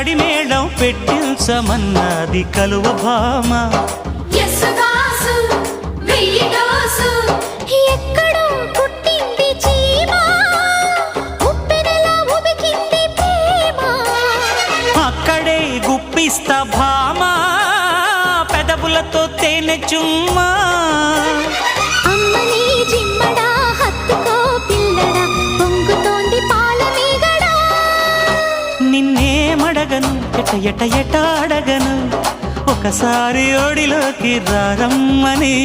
కడిమేళం పెట్టించమన్నది కలువ భామ. ఎక్కడో పుట్టింది చీమ, ఉప్పెనలా ఉబికింది ప్రేమ. అక్కడే గుప్పిస్తా భామ, పెదవులతో తేనె చుమ్మా. అమ్మని జిమ్మడా హత్తుకో పిల్లడా, పొంగుతోంది పాల మీగడా. నిన్నేమడగను ఎట ఎట ఎట అడగను, ఒకసారి ఒడిలోకి రారమ్మని.